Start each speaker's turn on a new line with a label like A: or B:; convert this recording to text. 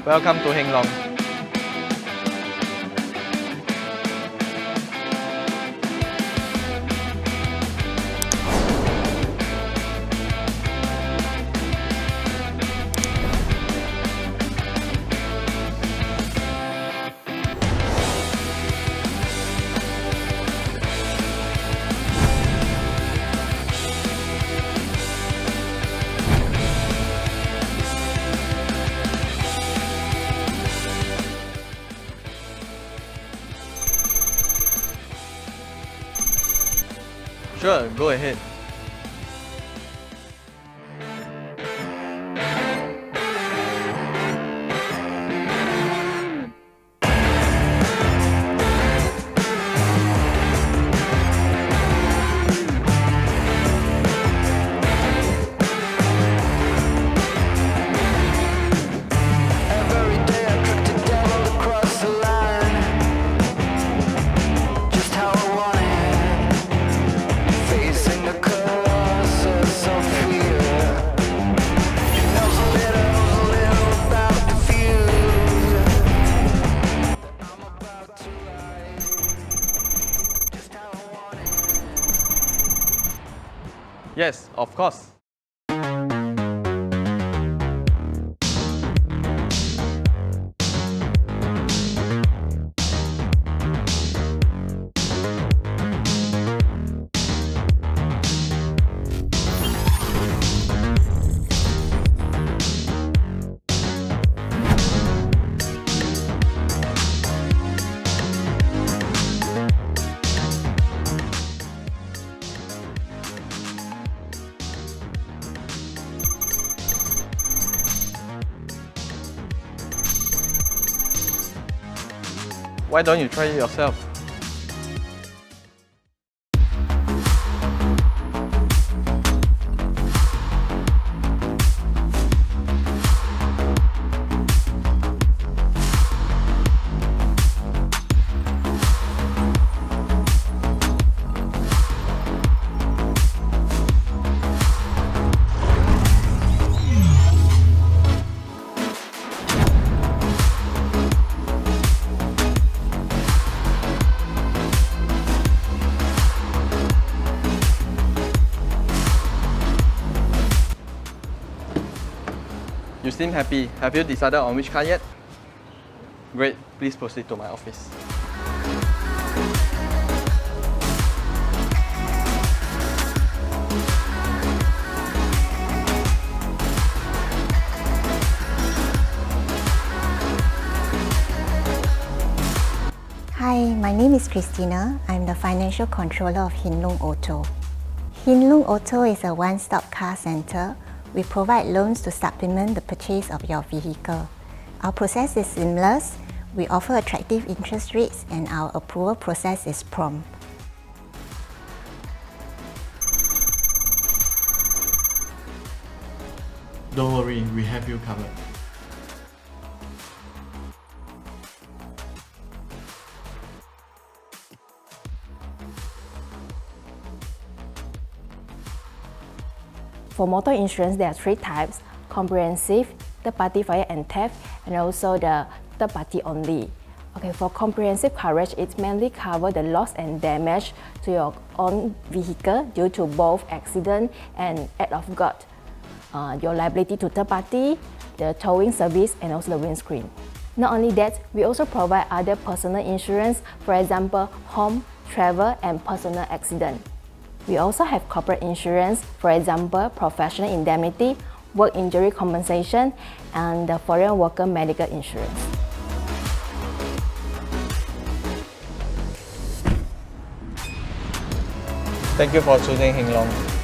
A: Welcome to Hin Lung. Sure, go ahead. Yes, of course. Why don't you try it yourself? You seem happy. Have you decided on which car yet? Great, please proceed to my office.
B: Hi, my name is Christina. I'm the Financial Controller of Hin Lung Auto. Hin Lung Auto is a one-stop car center. We provide loans to supplement the purchase of your vehicle. Our process is seamless. We offer attractive interest rates and our approval process is prompt.
C: Don't worry, we have you covered.
D: For motor insurance, there are three types: comprehensive, third-party fire and theft, and also the third-party only. Okay, for comprehensive coverage, it mainly covers the loss and damage to your own vehicle due to both accident and act of God, your liability to third party, the towing service, and also the windscreen. Not only that, we also provide other personal insurance, for example, home, travel, and personal accident. We also have corporate insurance, for example, professional indemnity, work injury compensation, and the foreign worker medical insurance.
A: Thank you for choosing Hin Lung.